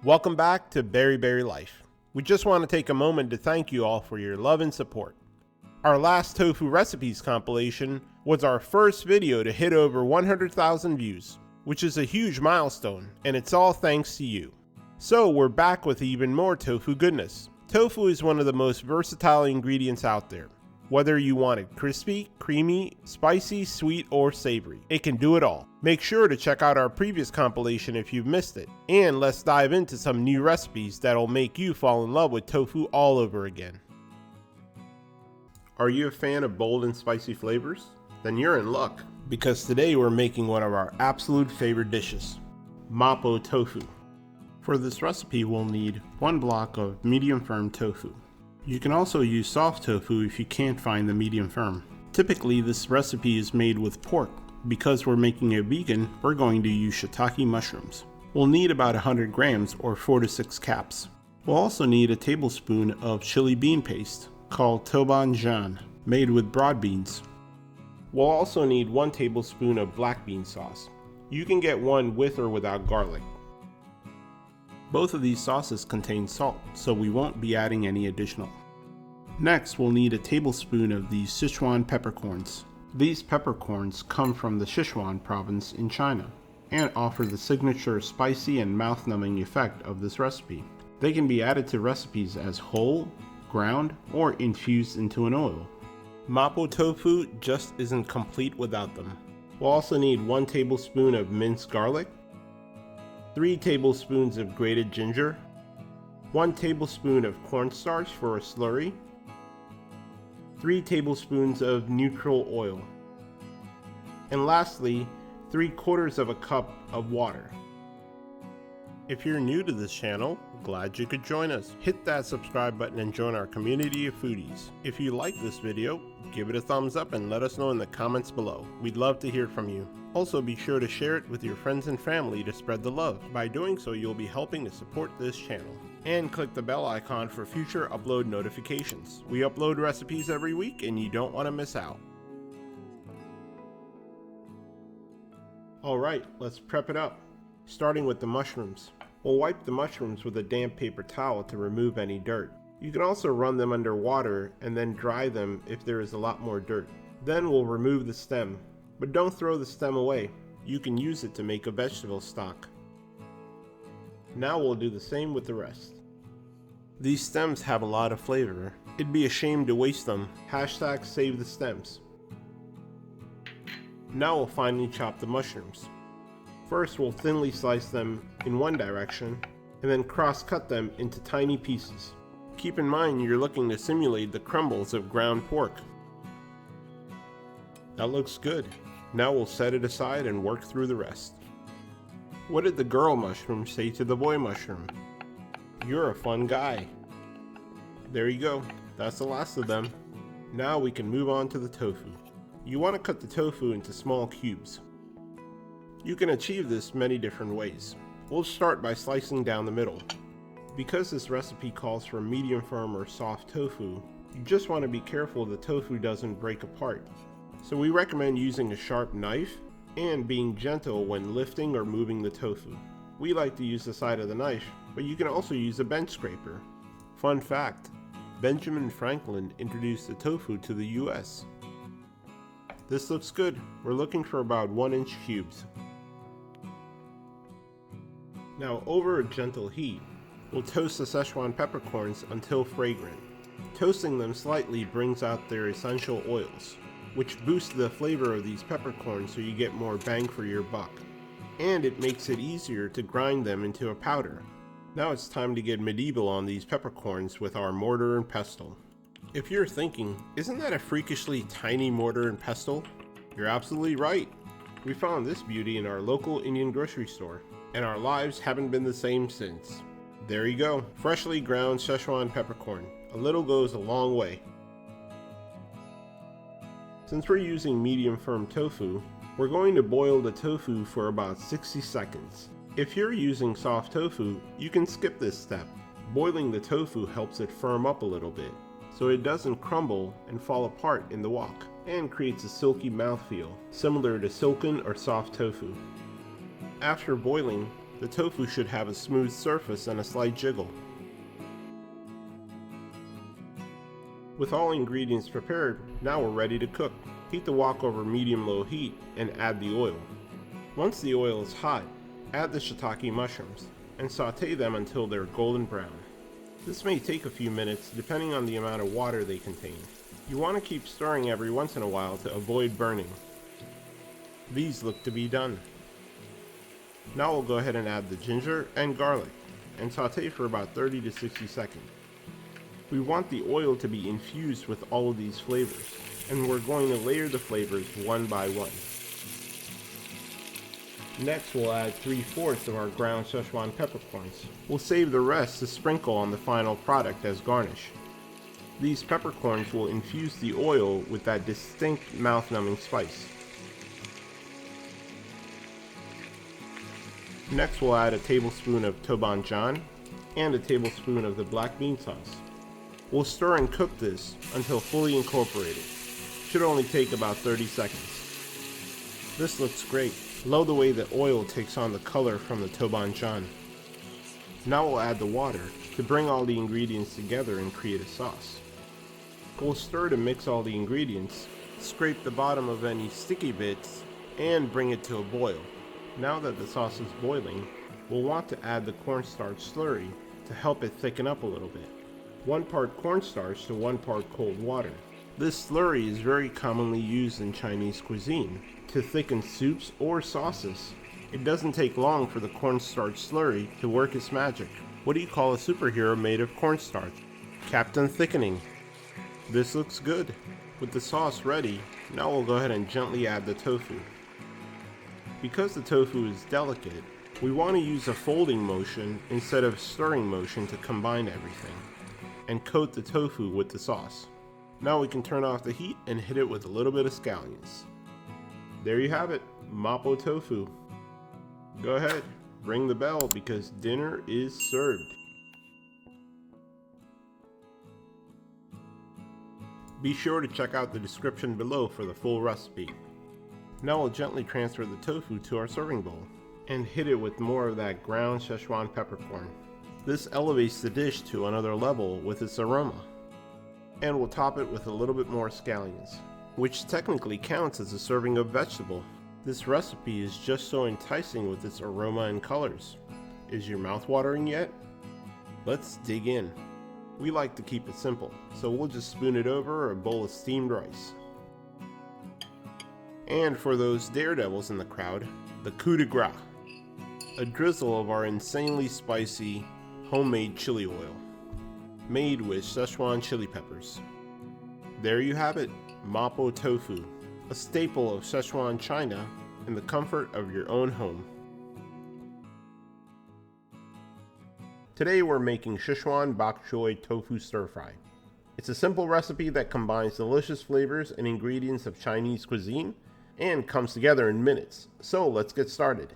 Welcome back to Berry Life. We just want to take a moment to thank you all for your love and support. Our last tofu recipes compilation was our first video to hit over 100,000 views, which is a huge milestone, and it's all thanks to you. So we're back with even more tofu goodness. Tofu is one of the most versatile ingredients out there. Whether you want it crispy, creamy, spicy, sweet, or savory, it can do it all. Make sure to check out our previous compilation if you've missed it. And let's dive into some new recipes that'll make you fall in love with tofu all over again. Are you a fan of bold and spicy flavors? Then you're in luck, because today we're making one of our absolute favorite dishes, Mapo Tofu. For this recipe we'll need 1 block of medium firm tofu. You can also use soft tofu if you can't find the medium firm. Typically this recipe is made with pork. Because we're making it vegan, we're going to use shiitake mushrooms. We'll need about 100 grams or 4 to 6 caps. We'll also need a tablespoon of chili bean paste called tobanjian, made with broad beans. We'll also need 1 tablespoon of black bean sauce. You can get one with or without garlic. Both of these sauces contain salt, so we won't be adding any additional. Next, we'll need a tablespoon of these Sichuan peppercorns. These peppercorns come from the Sichuan province in China and offer the signature spicy and mouth-numbing effect of this recipe. They can be added to recipes as whole, ground, or infused into an oil. Mapo tofu just isn't complete without them. We'll also need 1 tablespoon of minced garlic, 3 tablespoons of grated ginger, 1 tablespoon of cornstarch for a slurry, 3 tablespoons of neutral oil, and lastly 3/4 of a cup of water. If you're new to this channel, glad you could join us. Hit that subscribe button and join our community of foodies. If you like this video, give it a thumbs up and let us know in the comments below. We'd love to hear from you. Also be sure to share it with your friends and family to spread the love. By doing so, you'll be helping to support this channel. And click the bell icon for future upload notifications. We upload recipes every week and you don't want to miss out. Alright, let's prep it up. Starting with the mushrooms. We'll wipe the mushrooms with a damp paper towel to remove any dirt. You can also run them under water and then dry them if there is a lot more dirt. Then we'll remove the stem, but don't throw the stem away. You can use it to make a vegetable stock. Now we'll do the same with the rest. These stems have a lot of flavor. It'd be a shame to waste them. #save the stems. Now we'll finely chop the mushrooms. First we'll thinly slice them in one direction and then cross-cut them into tiny pieces. Keep in mind you're looking to simulate the crumbles of ground pork. That looks good. Now we'll set it aside and work through the rest. What did the girl mushroom say to the boy mushroom? You're a fun guy. There you go. That's the last of them. Now we can move on to the tofu. You want to cut the tofu into small cubes. You can achieve this many different ways. We'll start by slicing down the middle. Because this recipe calls for medium firm or soft tofu, you just want to be careful the tofu doesn't break apart. So we recommend using a sharp knife and being gentle when lifting or moving the tofu. We like to use the side of the knife, but you can also use a bench scraper. Fun fact, Benjamin Franklin introduced the tofu to the US. This looks good. We're looking for about 1-inch cubes. Now over a gentle heat, we'll toast the Sichuan peppercorns until fragrant. Toasting them slightly brings out their essential oils, which boost the flavor of these peppercorns so you get more bang for your buck. And it makes it easier to grind them into a powder. Now it's time to get medieval on these peppercorns with our mortar and pestle. If you're thinking, isn't that a freakishly tiny mortar and pestle? You're absolutely right. We found this beauty in our local Indian grocery store, and our lives haven't been the same since. There you go, freshly ground Sichuan peppercorn. A little goes a long way. Since we're using medium firm tofu, we're going to boil the tofu for about 60 seconds. If you're using soft tofu, you can skip this step. Boiling the tofu helps it firm up a little bit, so it doesn't crumble and fall apart in the wok, and creates a silky mouthfeel, similar to silken or soft tofu. After boiling, The tofu should have a smooth surface and a slight jiggle. With all ingredients prepared, now we're ready to cook. Heat the wok over medium-low heat and add the oil. Once the oil is hot, add the shiitake mushrooms and saute them until they're golden brown. This may take a few minutes depending on the amount of water they contain. You want to keep stirring every once in a while to avoid burning. These look to be done. Now we'll go ahead and add the ginger and garlic and saute for about 30 to 60 seconds. We want the oil to be infused with all of these flavors, and we're going to layer the flavors one by one. Next we'll add 3/4 of our ground Sichuan peppercorns. We'll save the rest to sprinkle on the final product as garnish. These peppercorns will infuse the oil with that distinct mouth-numbing spice. Next we'll add a tablespoon of tobanjian and a tablespoon of the black bean sauce. We'll stir and cook this until fully incorporated. Should only take about 30 seconds. This looks great. Love the way the oil takes on the color from the tobanjian. Now we'll add the water to bring all the ingredients together and create a sauce. We'll stir to mix all the ingredients, scrape the bottom of any sticky bits, and bring it to a boil. Now that the sauce is boiling, we'll want to add the cornstarch slurry to help it thicken up a little bit. 1 part cornstarch to 1 part cold water. This slurry is very commonly used in Chinese cuisine to thicken soups or sauces. It doesn't take long for the cornstarch slurry to work its magic. What do you call a superhero made of cornstarch? Captain Thickening. This looks good. With the sauce ready, now we'll go ahead and gently add the tofu. Because the tofu is delicate, we want to use a folding motion instead of stirring motion to combine everything, and coat the tofu with the sauce. Now we can turn off the heat and hit it with a little bit of scallions. There you have it, Mapo Tofu. Go ahead, ring the bell because dinner is served. Be sure to check out the description below for the full recipe. Now we'll gently transfer the tofu to our serving bowl and hit it with more of that ground Sichuan peppercorn. This elevates the dish to another level with its aroma. And we'll top it with a little bit more scallions, which technically counts as a serving of vegetable. This recipe is just so enticing with its aroma and colors. Is your mouth watering yet? Let's dig in. We like to keep it simple, so we'll just spoon it over a bowl of steamed rice. And for those daredevils in the crowd, the coup de grace. A drizzle of our insanely spicy homemade chili oil, made with Sichuan chili peppers. There you have it, Mapo Tofu, a staple of Sichuan China in the comfort of your own home. Today we're making Sichuan bok choy tofu stir fry. It's a simple recipe that combines delicious flavors and ingredients of Chinese cuisine and comes together in minutes. So let's get started.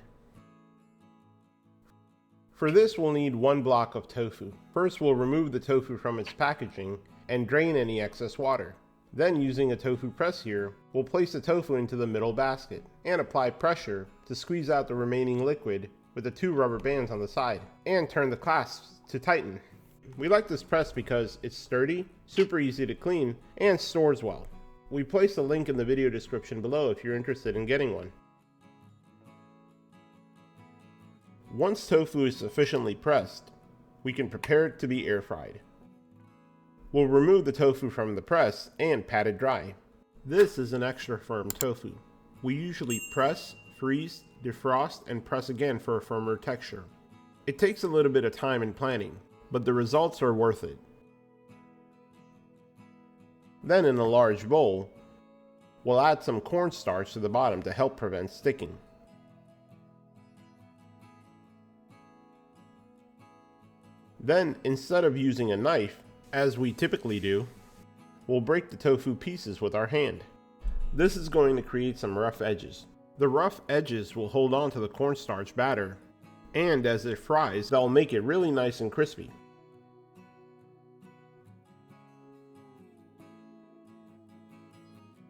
For this we'll need 1 block of tofu. First we'll remove the tofu from its packaging and drain any excess water. Then using a tofu press here, we'll place the tofu into the middle basket and apply pressure to squeeze out the remaining liquid with the 2 rubber bands on the side and turn the clasps to tighten. We like this press because it's sturdy, super easy to clean, and stores well. We placed a link in the video description below if you're interested in getting one. Once tofu is sufficiently pressed, we can prepare it to be air fried. We'll remove the tofu from the press and pat it dry. This is an extra firm tofu. We usually press, freeze, defrost, and press again for a firmer texture. It takes a little bit of time and planning, but the results are worth it. Then in a large bowl, we'll add some cornstarch to the bottom to help prevent sticking. Then, instead of using a knife, as we typically do, we'll break the tofu pieces with our hand. This is going to create some rough edges. The rough edges will hold on to the cornstarch batter, and as it fries, that'll make it really nice and crispy.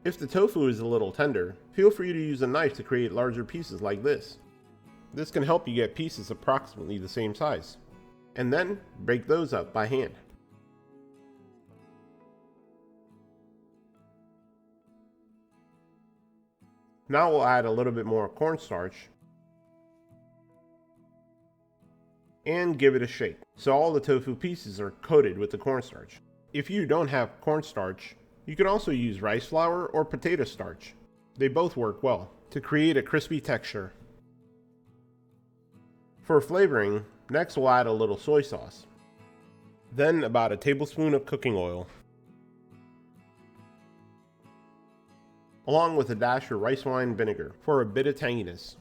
If the tofu is a little tender, feel free to use a knife to create larger pieces like this. This can help you get pieces approximately the same size. And then break those up by hand. Now we'll add a little bit more cornstarch and give it a shake so all the tofu pieces are coated with the cornstarch. If you don't have cornstarch, you can also use rice flour or potato starch. They both work well to create a crispy texture. For flavoring, next we'll add a little soy sauce. Then about a tablespoon of cooking oil, along with a dash of rice wine vinegar for a bit of tanginess,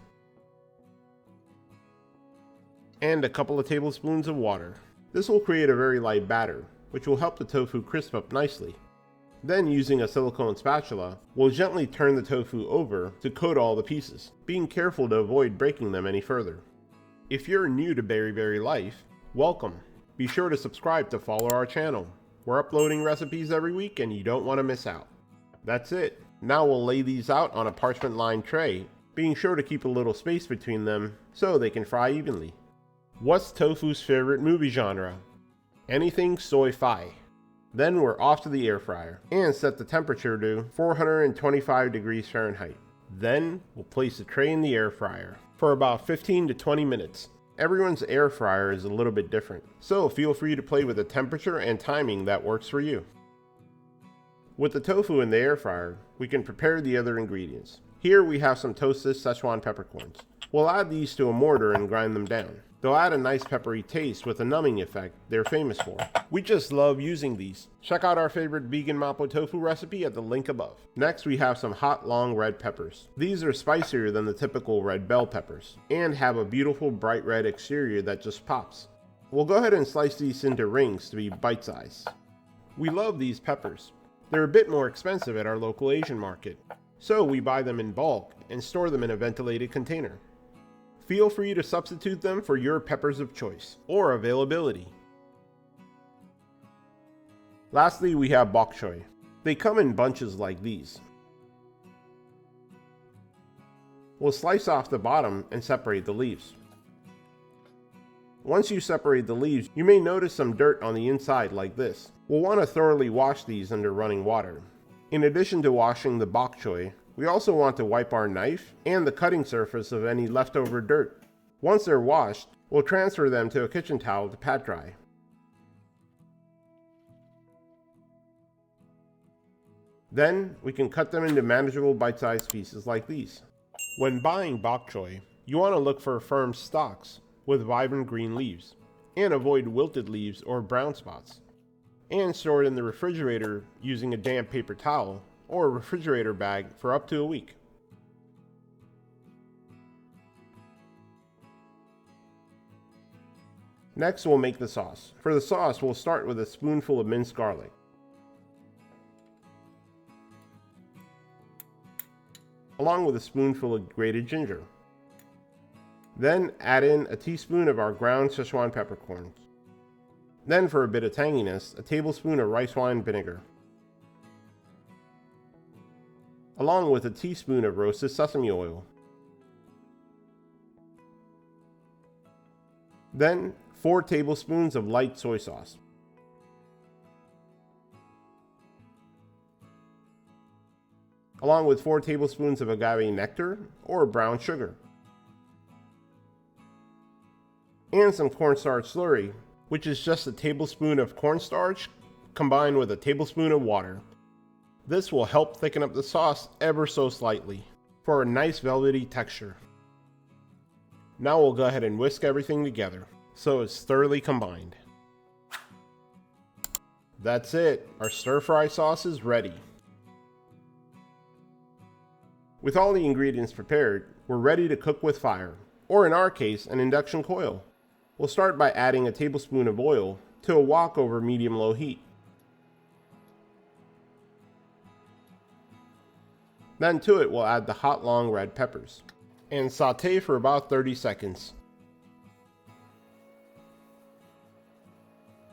and a couple of tablespoons of water. This will create a very light batter, which will help the tofu crisp up nicely. Then, using a silicone spatula, we'll gently turn the tofu over to coat all the pieces, being careful to avoid breaking them any further. If you're new to Berry Berry Life, welcome. Be sure to subscribe to follow our channel. We're uploading recipes every week and you don't want to miss out. That's it. Now we'll lay these out on a parchment-lined tray, being sure to keep a little space between them so they can fry evenly. What's tofu's favorite movie genre? Anything soy-fi. Then we're off to the air fryer and set the temperature to 425 degrees Fahrenheit. Then we'll place the tray in the air fryer for about 15 to 20 minutes. Everyone's air fryer is a little bit different, so feel free to play with the temperature and timing that works for you. With the tofu in the air fryer, we can prepare the other ingredients. Here we have some toasted Sichuan peppercorns. We'll add these to a mortar and grind them down. They'll add a nice peppery taste with a numbing effect they're famous for. We just love using these. Check out our favorite vegan Mapo Tofu recipe at the link above. Next we have some hot long red peppers. These are spicier than the typical red bell peppers and have a beautiful bright red exterior that just pops. We'll go ahead and slice these into rings to be bite-sized. We love these peppers. They're a bit more expensive at our local Asian market, so we buy them in bulk and store them in a ventilated container. Feel free to substitute them for your peppers of choice or availability. Lastly, we have bok choy. They come in bunches like these. We'll slice off the bottom and separate the leaves. Once you separate the leaves, you may notice some dirt on the inside like this. We'll want to thoroughly wash these under running water. In addition to washing the bok choy, we also want to wipe our knife and the cutting surface of any leftover dirt. Once they're washed, we'll transfer them to a kitchen towel to pat dry. Then we can cut them into manageable bite-sized pieces like these. When buying bok choy, you want to look for firm stalks with vibrant green leaves and avoid wilted leaves or brown spots. And store it in the refrigerator using a damp paper towel or a refrigerator bag for up to a week. Next, we'll make the sauce. For the sauce, we'll start with a spoonful of minced garlic, along with a spoonful of grated ginger. Then add in a teaspoon of our ground Sichuan peppercorns. Then, for a bit of tanginess, a tablespoon of rice wine vinegar, along with a teaspoon of roasted sesame oil. Then 4 tablespoons of light soy sauce. Along with 4 tablespoons of agave nectar or brown sugar. And some cornstarch slurry, which is just a tablespoon of cornstarch combined with a tablespoon of water. This will help thicken up the sauce ever so slightly for a nice velvety texture. Now we'll go ahead and whisk everything together so it's thoroughly combined. That's it, our stir-fry sauce is ready. With all the ingredients prepared, we're ready to cook with fire, or in our case, an induction coil. We'll start by adding a tablespoon of oil to a wok over medium-low heat. Then to it we'll add the hot long red peppers and saute for about 30 seconds.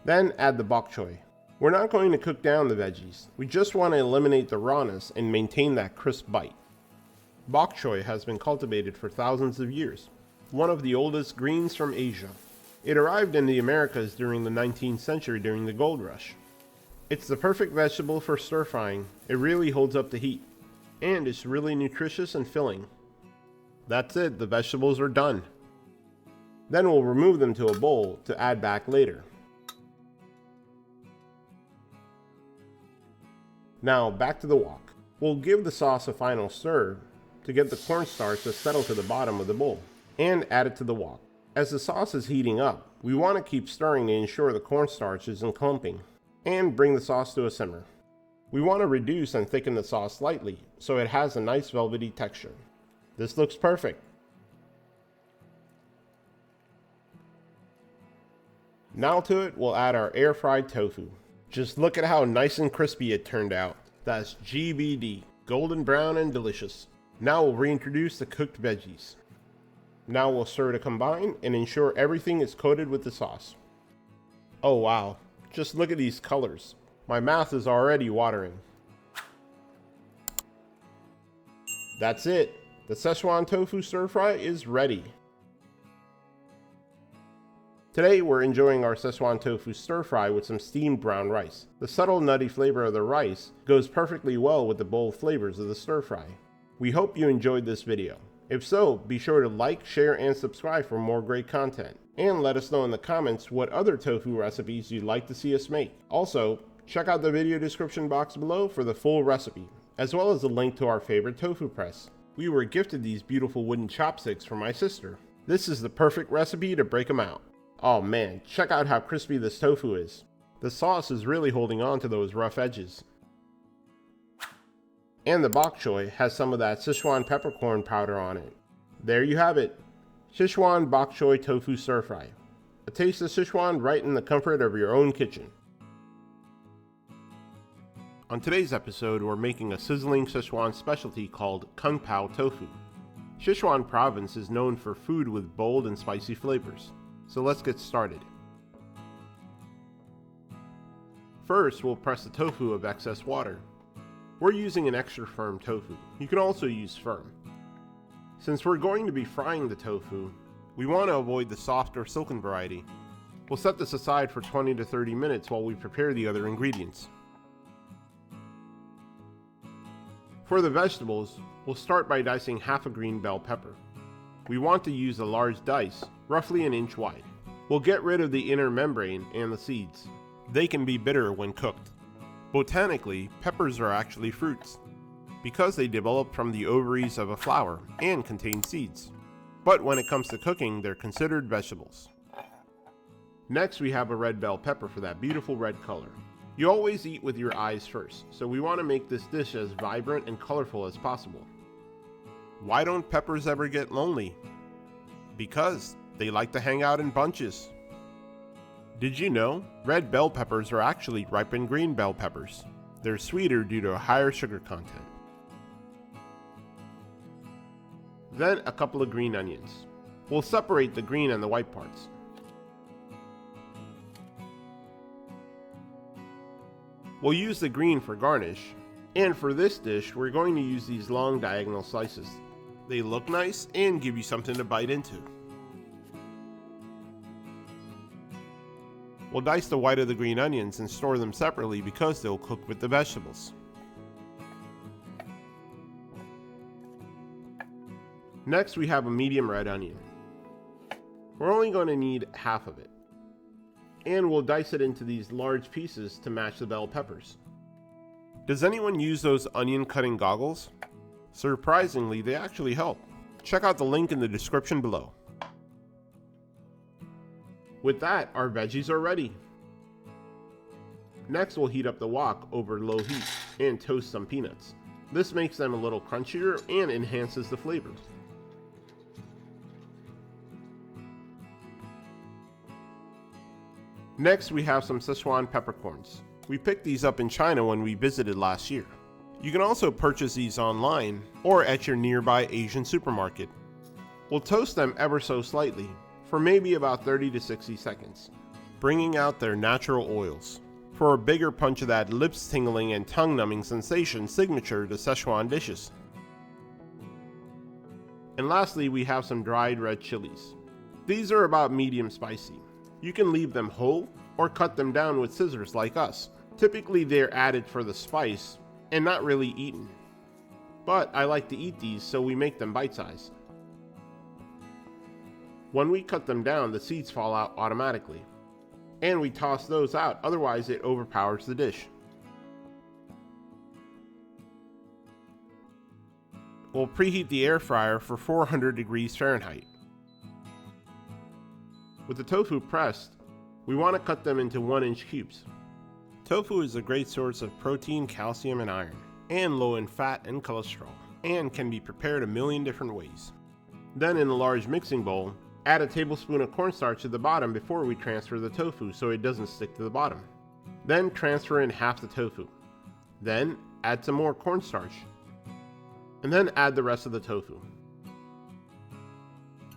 Then add the bok choy. We're not going to cook down the veggies, we just want to eliminate the rawness and maintain that crisp bite. Bok choy has been cultivated for thousands of years. one of the oldest greens from Asia. It arrived in the Americas during the 19th century during the gold rush. It's the perfect vegetable for stir frying. It really holds up the heat, and it's really nutritious and filling. That's it, the vegetables are done. Then we'll remove them to a bowl to add back later. Now back to the wok. We'll give the sauce a final stir to get the cornstarch to settle to the bottom of the bowl, and add it to the wok. As the sauce is heating up, we want to keep stirring to ensure the cornstarch isn't clumping, and bring the sauce to a simmer. We want to reduce and thicken the sauce slightly so it has a nice velvety texture. This looks perfect. Now to it, we'll add our air-fried tofu. Just look at how nice and crispy it turned out. That's GBD, golden brown and delicious. Now we'll reintroduce the cooked veggies. Now we'll stir to combine and ensure everything is coated with the sauce. Oh wow, just look at these colors. My mouth is already watering. That's it. The Sichuan tofu stir fry is ready. Today we're enjoying our Sichuan tofu stir fry with some steamed brown rice. The subtle nutty flavor of the rice goes perfectly well with the bold flavors of the stir fry. We hope you enjoyed this video. If so, be sure to like, share, and subscribe for more great content. And let us know in the comments what other tofu recipes you'd like to see us make. Also, check out the video description box below for the full recipe, as well as a link to our favorite tofu press. We were gifted these beautiful wooden chopsticks from my sister. This is the perfect recipe to break them out. Oh man, check out how crispy this tofu is. The sauce is really holding on to those rough edges. And the bok choy has some of that Sichuan peppercorn powder on it. There you have it, Sichuan bok choy tofu stir fry. A taste of Sichuan right in the comfort of your own kitchen. On today's episode, we're making a sizzling Sichuan specialty called Kung Pao tofu. Sichuan province is known for food with bold and spicy flavors. So let's get started. First, we'll press the tofu of excess water. We're using an extra firm tofu. You can also use firm. Since we're going to be frying the tofu, we want to avoid the soft or silken variety. We'll set this aside for 20 to 30 minutes while we prepare the other ingredients. For the vegetables, we'll start by dicing half a green bell pepper. We want to use a large dice, roughly an inch wide. We'll get rid of the inner membrane and the seeds. They can be bitter when cooked. Botanically, peppers are actually fruits, because they develop from the ovaries of a flower and contain seeds. But when it comes to cooking, they're considered vegetables. Next, we have a red bell pepper for that beautiful red color. You always eat with your eyes first, so we want to make this dish as vibrant and colorful as possible. Why don't peppers ever get lonely? Because they like to hang out in bunches. Did you know red bell peppers are actually ripened green bell peppers? They're sweeter due to a higher sugar content. Then a couple of green onions. We'll separate the green and the white parts. We'll use the green for garnish, and for this dish we're going to use these long diagonal slices. They look nice and give you something to bite into. We'll dice the white of the green onions and store them separately because they'll cook with the vegetables. Next, we have a medium red onion. We're only going to need half of it. And we'll dice it into these large pieces to match the bell peppers. Does anyone use those onion cutting goggles? Surprisingly, they actually help. Check out the link in the description below. With that, our veggies are ready. Next, we'll heat up the wok over low heat and toast some peanuts. This makes them a little crunchier and enhances the flavor. Next, we have some Sichuan peppercorns. We picked these up in China when we visited last year. You can also purchase these online or at your nearby Asian supermarket. We'll toast them ever so slightly for maybe about 30 to 60 seconds, bringing out their natural oils for a bigger punch of that lips tingling and tongue numbing sensation signature to Sichuan dishes. And lastly, we have some dried red chilies. These are about medium spicy. You can leave them whole or cut them down with scissors like us. Typically they're added for the spice and not really eaten. But I like to eat these, so we make them bite-sized. When we cut them down, the seeds fall out automatically. And we toss those out, otherwise it overpowers the dish. We'll preheat the air fryer for 400 degrees Fahrenheit. With the tofu pressed, we want to cut them into 1-inch cubes. Tofu is a great source of protein, calcium, and iron, and low in fat and cholesterol, and can be prepared a million different ways. Then in a large mixing bowl, add a tablespoon of cornstarch to the bottom before we transfer the tofu so it doesn't stick to the bottom. Then transfer in half the tofu. Then add some more cornstarch. And then add the rest of the tofu,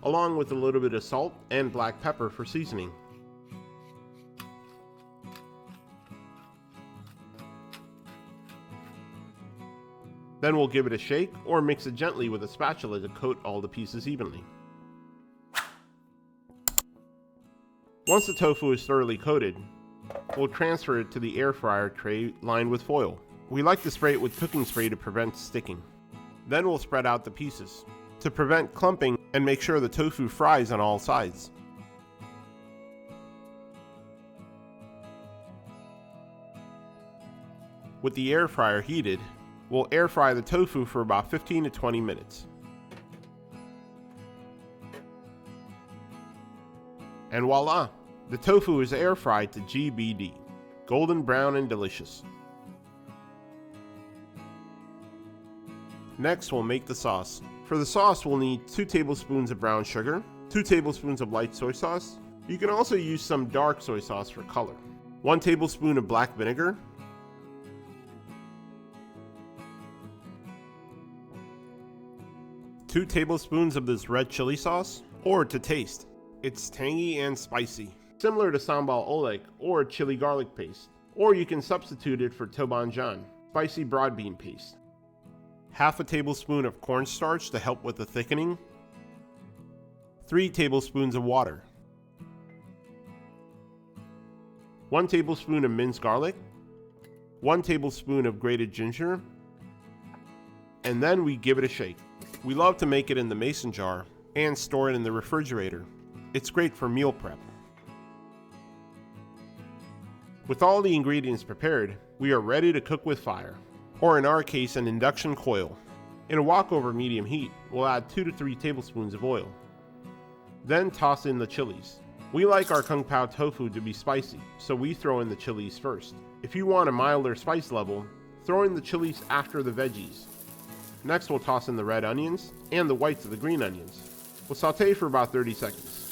along with a little bit of salt and black pepper for seasoning. Then we'll give it a shake or mix it gently with a spatula to coat all the pieces evenly. Once the tofu is thoroughly coated, we'll transfer it to the air fryer tray lined with foil. We like to spray it with cooking spray to prevent sticking. Then we'll spread out the pieces to prevent clumping and make sure the tofu fries on all sides. With the air fryer heated, we'll air fry the tofu for about 15 to 20 minutes. And voila! The tofu is air fried to GBD, golden brown and delicious. Next, we'll make the sauce. For the sauce, we'll need 2 tablespoons of brown sugar, 2 tablespoons of light soy sauce. You can also use some dark soy sauce for color. 1 tablespoon of black vinegar, 2 tablespoons of this red chili sauce, or to taste. It's tangy and spicy, similar to sambal oelek or chili garlic paste, or you can substitute it for tobanjan, spicy broad bean paste. Half a tablespoon of cornstarch to help with the thickening, 3 tablespoons of water, 1 tablespoon of minced garlic, 1 tablespoon of grated ginger, and then we give it a shake. We love to make it in the mason jar and store it in the refrigerator. It's great for meal prep. With all the ingredients prepared, we are ready to cook with fire, or in our case an induction coil. In a walkover medium heat, we'll add 2 to 3 tablespoons of oil. Then toss in the chilies. We like our kung pao tofu to be spicy, so we throw in the chilies first. If you want a milder spice level, throw in the chilies after the veggies. Next we'll toss in the red onions and the whites of the green onions. We'll saute for about 30 seconds.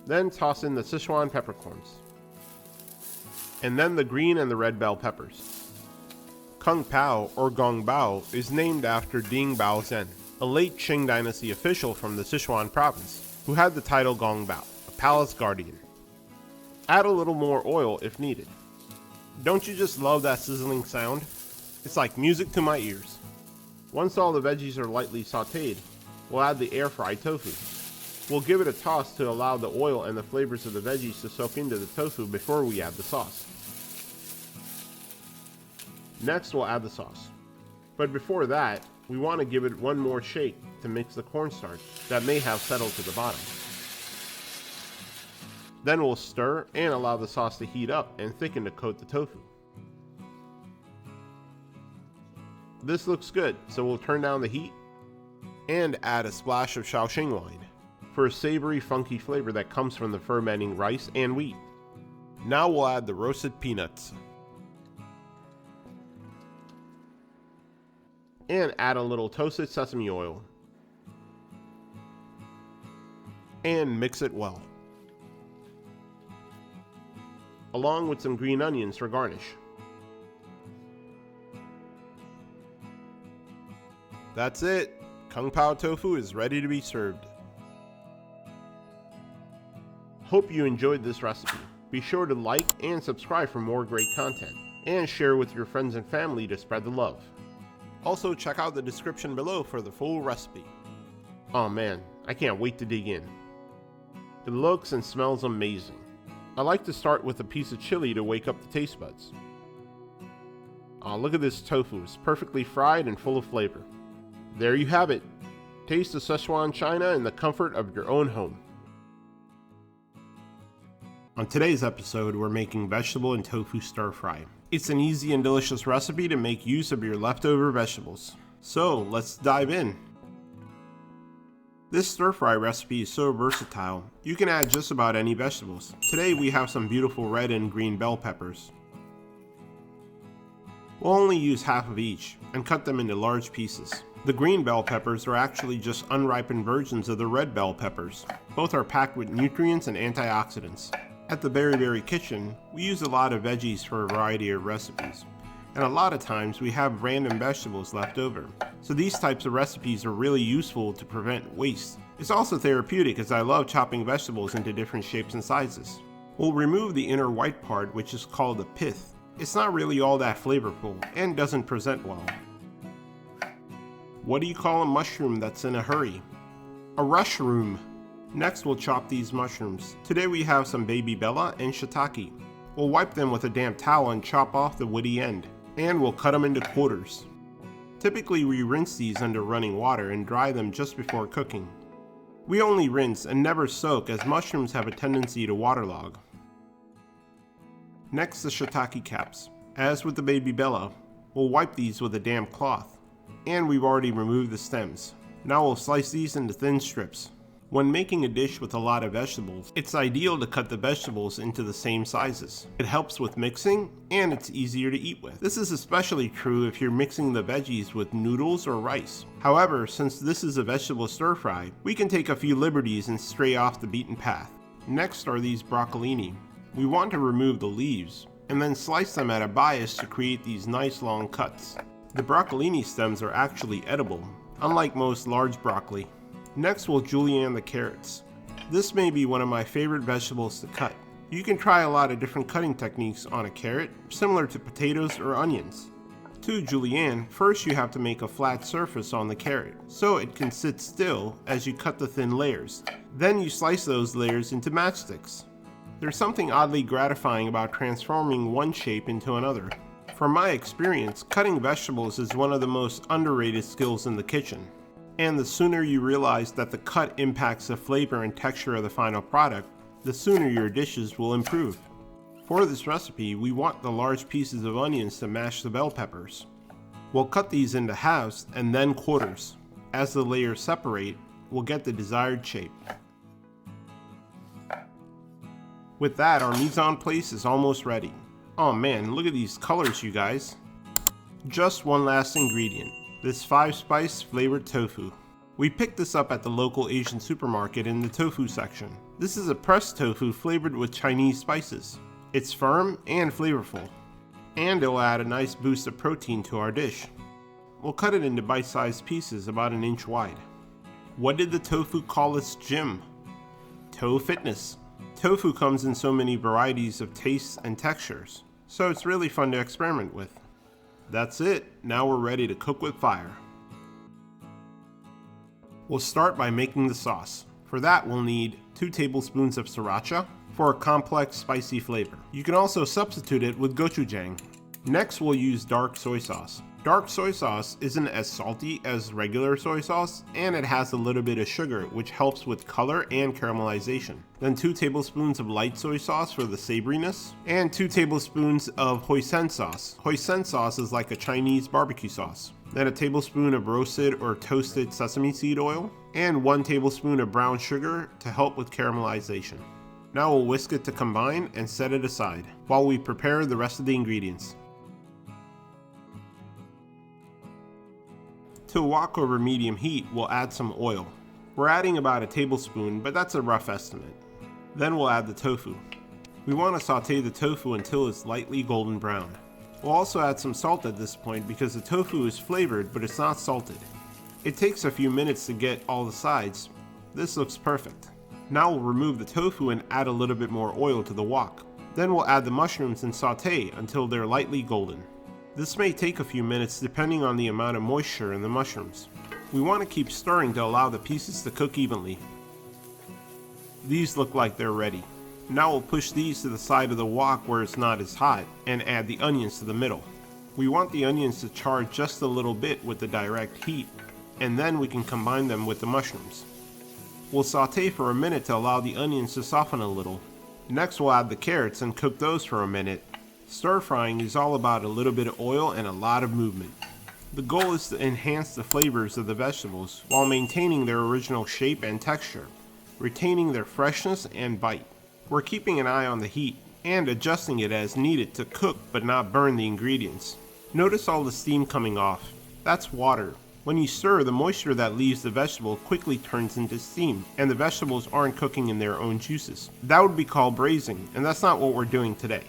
Then toss in the Sichuan peppercorns. And then the green and the red bell peppers. Kung Pao, or Gong Bao, is named after Ding Baozhen, a late Qing dynasty official from the Sichuan province, who had the title Gong Bao, a palace guardian. Add a little more oil if needed. Don't you just love that sizzling sound? It's like music to my ears. Once all the veggies are lightly sauteed, we'll add the air-fried tofu. We'll give it a toss to allow the oil and the flavors of the veggies to soak into the tofu before we add the sauce. Next we'll add the sauce. But before that, we want to give it one more shake to mix the cornstarch that may have settled to the bottom. Then we'll stir and allow the sauce to heat up and thicken to coat the tofu. This looks good, so we'll turn down the heat and add a splash of Shaoxing wine for a savory, funky flavor that comes from the fermenting rice and wheat. Now we'll add the roasted peanuts and add a little toasted sesame oil and mix it well, along with some green onions for garnish. That's it! Kung Pao tofu is ready to be served. Hope you enjoyed this recipe. Be sure to like and subscribe for more great content, and share with your friends and family to spread the love. Also, check out the description below for the full recipe. Oh man, I can't wait to dig in. It looks and smells amazing. I like to start with a piece of chili to wake up the taste buds. Oh, look at this tofu, it's perfectly fried and full of flavor. There you have it. Taste the Sichuan China in the comfort of your own home. On today's episode, we're making vegetable and tofu stir fry. It's an easy and delicious recipe to make use of your leftover vegetables. So let's dive in. This stir fry recipe is so versatile, you can add just about any vegetables. Today we have some beautiful red and green bell peppers. We'll only use half of each and cut them into large pieces. The green bell peppers are actually just unripened versions of the red bell peppers. Both are packed with nutrients and antioxidants. At the Berry Kitchen, we use a lot of veggies for a variety of recipes. And a lot of times we have random vegetables left over. So these types of recipes are really useful to prevent waste. It's also therapeutic as I love chopping vegetables into different shapes and sizes. We'll remove the inner white part, which is called the pith. It's not really all that flavorful and doesn't present well. What do you call a mushroom that's in a hurry? A rushroom. Next we'll chop these mushrooms. Today we have some baby bella and shiitake. We'll wipe them with a damp towel and chop off the woody end. And we'll cut them into quarters. Typically we rinse these under running water and dry them just before cooking. We only rinse and never soak as mushrooms have a tendency to waterlog. Next, the shiitake caps. As with the baby bella, we'll wipe these with a damp cloth. And we've already removed the stems. Now we'll slice these into thin strips. When making a dish with a lot of vegetables, it's ideal to cut the vegetables into the same sizes. It helps with mixing, and it's easier to eat with. This is especially true if you're mixing the veggies with noodles or rice. However, since this is a vegetable stir fry, we can take a few liberties and stray off the beaten path. Next are these broccolini. We want to remove the leaves, and then slice them at a bias to create these nice long cuts. The broccolini stems are actually edible, unlike most large broccoli. Next we'll julienne the carrots. This may be one of my favorite vegetables to cut. You can try a lot of different cutting techniques on a carrot, similar to potatoes or onions. To julienne, first you have to make a flat surface on the carrot, so it can sit still as you cut the thin layers. Then you slice those layers into matchsticks. There's something oddly gratifying about transforming one shape into another. From my experience, cutting vegetables is one of the most underrated skills in the kitchen. And the sooner you realize that the cut impacts the flavor and texture of the final product, the sooner your dishes will improve. For this recipe, we want the large pieces of onions to match the bell peppers. We'll cut these into halves and then quarters. As the layers separate, we'll get the desired shape. With that, our mise en place is almost ready. Oh man, look at these colors, you guys. Just one last ingredient. This 5-spice flavored tofu. We picked this up at the local Asian supermarket in the tofu section. This is a pressed tofu flavored with Chinese spices. It's firm and flavorful, and it'll add a nice boost of protein to our dish. We'll cut it into bite-sized pieces about an inch wide. What did the tofu call its gym? Toe Fitness. Tofu comes in so many varieties of tastes and textures, so it's really fun to experiment with. That's it, now we're ready to cook with fire. We'll start by making the sauce. For that we'll need 2 tablespoons of sriracha for a complex spicy flavor. You can also substitute it with gochujang. Next we'll use dark soy sauce. Dark soy sauce isn't as salty as regular soy sauce, and it has a little bit of sugar, which helps with color and caramelization. Then 2 tablespoons of light soy sauce for the savoriness, and 2 tablespoons of hoisin sauce. Hoisin sauce is like a Chinese barbecue sauce. Then a tablespoon of roasted or toasted sesame seed oil, and 1 tablespoon of brown sugar to help with caramelization. Now we'll whisk it to combine and set it aside, while we prepare the rest of the ingredients. To a wok over medium heat, we'll add some oil. We're adding about a tablespoon, but that's a rough estimate. Then we'll add the tofu. We want to saute the tofu until it's lightly golden brown. We'll also add some salt at this point because the tofu is flavored, but it's not salted. It takes a few minutes to get all the sides. This looks perfect. Now we'll remove the tofu and add a little bit more oil to the wok. Then we'll add the mushrooms and saute until they're lightly golden. This may take a few minutes depending on the amount of moisture in the mushrooms. We want to keep stirring to allow the pieces to cook evenly. These look like they're ready. Now we'll push these to the side of the wok where it's not as hot and add the onions to the middle. We want the onions to char just a little bit with the direct heat, and then we can combine them with the mushrooms. We'll saute for a minute to allow the onions to soften a little. Next we'll add the carrots and cook those for a minute. Stir frying is all about a little bit of oil and a lot of movement. The goal is to enhance the flavors of the vegetables while maintaining their original shape and texture, retaining their freshness and bite. We're keeping an eye on the heat and adjusting it as needed to cook but not burn the ingredients. Notice all the steam coming off. That's water. When you stir, the moisture that leaves the vegetable quickly turns into steam, and the vegetables aren't cooking in their own juices. That would be called braising, and that's not what we're doing today.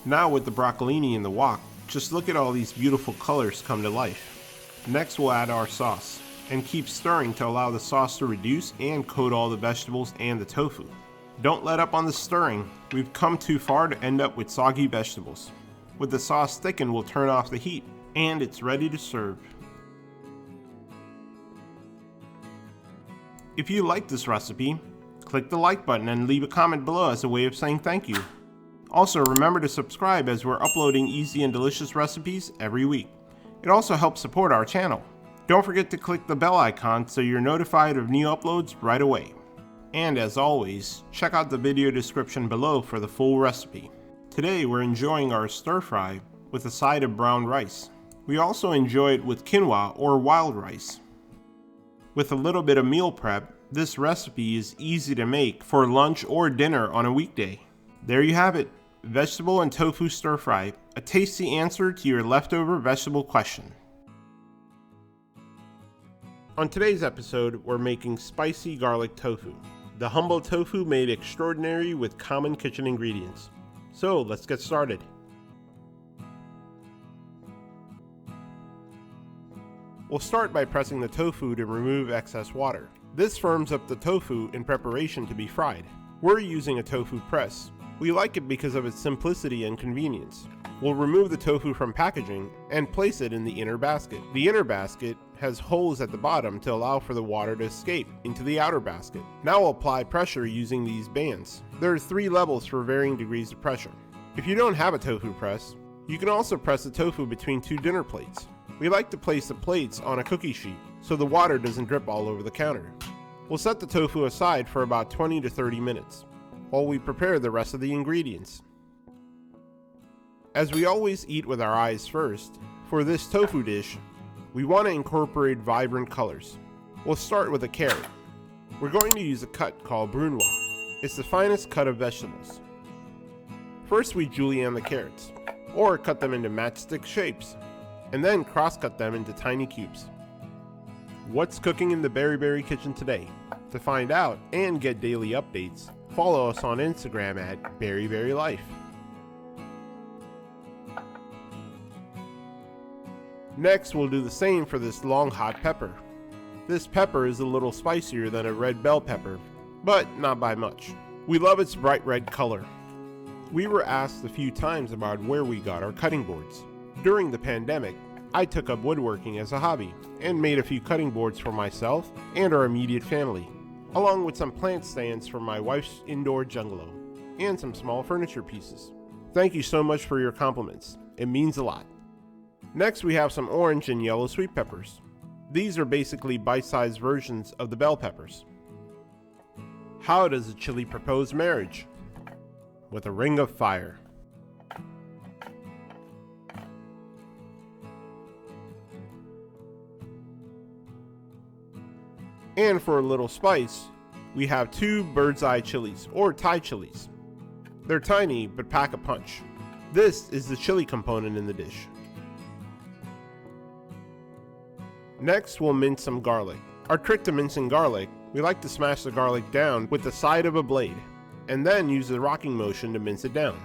Now with the broccolini in the wok, just look at all these beautiful colors come to life. Next we'll add our sauce, and keep stirring to allow the sauce to reduce and coat all the vegetables and the tofu. Don't let up on the stirring. We've come too far to end up with soggy vegetables. With the sauce thickened, we'll turn off the heat, and it's ready to serve. If you like this recipe, click the like button and leave a comment below as a way of saying thank you. Also, remember to subscribe as we're uploading easy and delicious recipes every week. It also helps support our channel. Don't forget to click the bell icon so you're notified of new uploads right away. And as always, check out the video description below for the full recipe. Today we're enjoying our stir fry with a side of brown rice. We also enjoy it with quinoa or wild rice. With a little bit of meal prep, this recipe is easy to make for lunch or dinner on a weekday. There you have it. Vegetable and tofu stir fry, a tasty answer to your leftover vegetable question. On today's episode, we're making spicy garlic tofu. The humble tofu made extraordinary with common kitchen ingredients. So let's get started. We'll start by pressing the tofu to remove excess water. This firms up the tofu in preparation to be fried. We're using a tofu press. We like it because of its simplicity and convenience. We'll remove the tofu from packaging and place it in the inner basket. The inner basket has holes at the bottom to allow for the water to escape into the outer basket. Now we'll apply pressure using these bands. There are 3 levels for varying degrees of pressure. If you don't have a tofu press, you can also press the tofu between 2 dinner plates. We like to place the plates on a cookie sheet so the water doesn't drip all over the counter. We'll set the tofu aside for about 20 to 30 minutes while we prepare the rest of the ingredients. As we always eat with our eyes first, for this tofu dish, we want to incorporate vibrant colors. We'll start with a carrot. We're going to use a cut called brunoise. It's the finest cut of vegetables. First we julienne the carrots, or cut them into matchstick shapes, and then cross-cut them into tiny cubes. What's cooking in the Berry kitchen today? To find out and get daily updates, follow us on Instagram at BerryBerryLife. Next, we'll do the same for this long hot pepper. This pepper is a little spicier than a red bell pepper, but not by much. We love its bright red color. We were asked a few times about where we got our cutting boards. During the pandemic, I took up woodworking as a hobby and made a few cutting boards for myself and our immediate family, along with some plant stands for my wife's indoor bungalow and some small furniture pieces. Thank you so much for your compliments. It means a lot. Next, we have some orange and yellow sweet peppers. These are basically bite-sized versions of the bell peppers. How does a chili propose marriage? With a ring of fire. And for a little spice, we have 2 bird's eye chilies, or Thai chilies. They're tiny, but pack a punch. This is the chili component in the dish. Next, we'll mince some garlic. Our trick to mincing garlic, we like to smash the garlic down with the side of a blade, and then use the rocking motion to mince it down.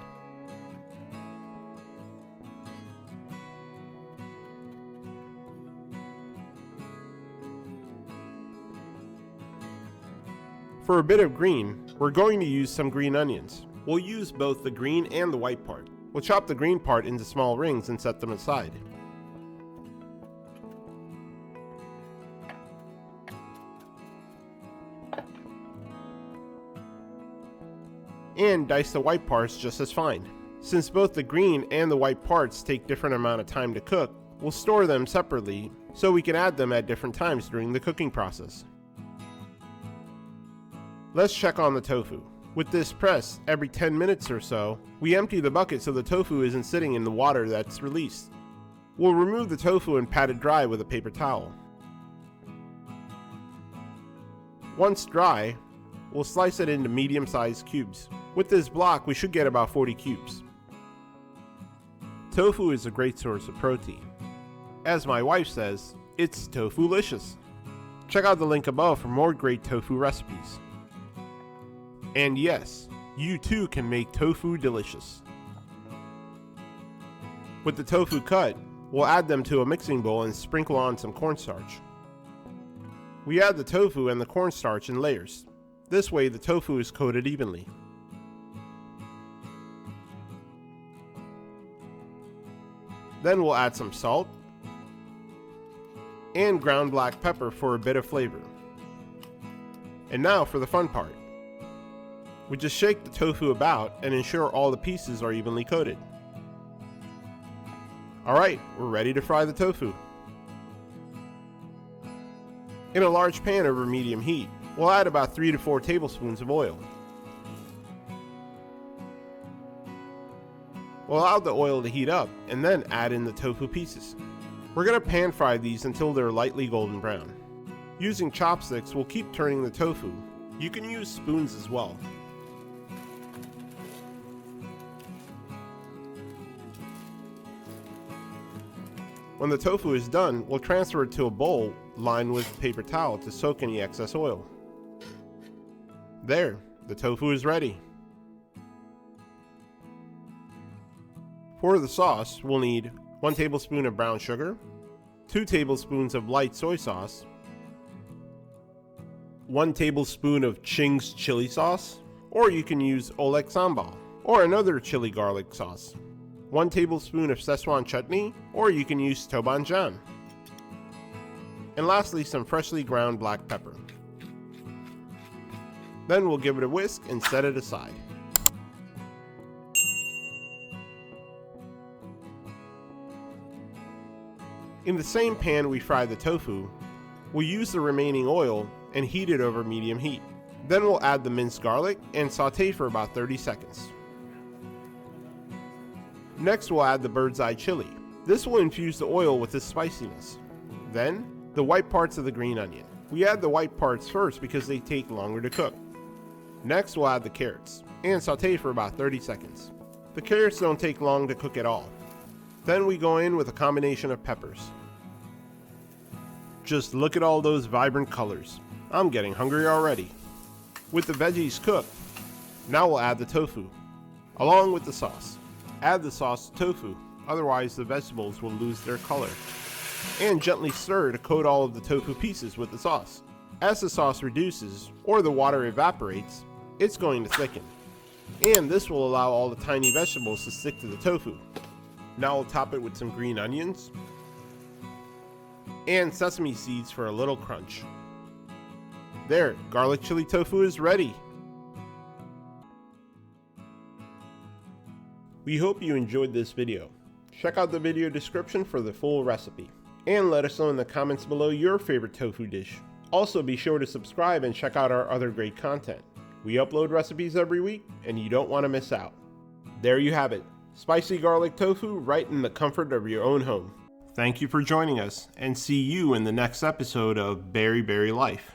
For a bit of green, we're going to use some green onions. We'll use both the green and the white part. We'll chop the green part into small rings and set them aside. And dice the white parts just as fine. Since both the green and the white parts take different amount of time to cook, we'll store them separately so we can add them at different times during the cooking process. Let's check on the tofu. With this press, every 10 minutes or so, we empty the bucket so the tofu isn't sitting in the water that's released. We'll remove the tofu and pat it dry with a paper towel. Once dry, we'll slice it into medium-sized cubes. With this block, we should get about 40 cubes. Tofu is a great source of protein. As my wife says, it's tofu-licious. Check out the link above for more great tofu recipes. And yes, you too can make tofu delicious. With the tofu cut, we'll add them to a mixing bowl and sprinkle on some cornstarch. We add the tofu and the cornstarch in layers. This way the tofu is coated evenly. Then we'll add some salt and ground black pepper for a bit of flavor. And now for the fun part. We just shake the tofu about and ensure all the pieces are evenly coated. Alright, we're ready to fry the tofu. In a large pan over medium heat, we'll add about 3 to 4 tablespoons of oil. We'll allow the oil to heat up and then add in the tofu pieces. We're going to pan fry these until they're lightly golden brown. Using chopsticks, we'll keep turning the tofu. You can use spoons as well. When the tofu is done, we'll transfer it to a bowl lined with paper towel to soak any excess oil. There, the tofu is ready. For the sauce, we'll need 1 tablespoon of brown sugar, 2 tablespoons of light soy sauce, 1 tablespoon of Ching's chili sauce, or you can use Oleg sambal, or another chili garlic sauce, 1 tablespoon of Sichuan chutney, or you can use tobanjian, and lastly some freshly ground black pepper. Then we'll give it a whisk and set it aside. In the same pan we fry the tofu, we'll use the remaining oil and heat it over medium heat. Then we'll add the minced garlic and saute for about 30 seconds. Next we'll add the bird's eye chili. This will infuse the oil with its spiciness. Then, the white parts of the green onion. We add the white parts first because they take longer to cook. Next we'll add the carrots and saute for about 30 seconds. The carrots don't take long to cook at all. Then we go in with a combination of peppers. Just look at all those vibrant colors. I'm getting hungry already. With the veggies cooked, now we'll add the tofu, along with the sauce. Add the sauce to tofu, otherwise the vegetables will lose their color. And gently stir to coat all of the tofu pieces with the sauce. As the sauce reduces, or the water evaporates, it's going to thicken. And this will allow all the tiny vegetables to stick to the tofu. Now we'll top it with some green onions and sesame seeds for a little crunch. There, garlic chili tofu is ready. We hope you enjoyed this video. Check out the video description for the full recipe. And let us know in the comments below your favorite tofu dish. Also be sure to subscribe and check out our other great content. We upload recipes every week and you don't want to miss out. There you have it. Spicy garlic tofu right in the comfort of your own home. Thank you for joining us and see you in the next episode of Berry Berry Life.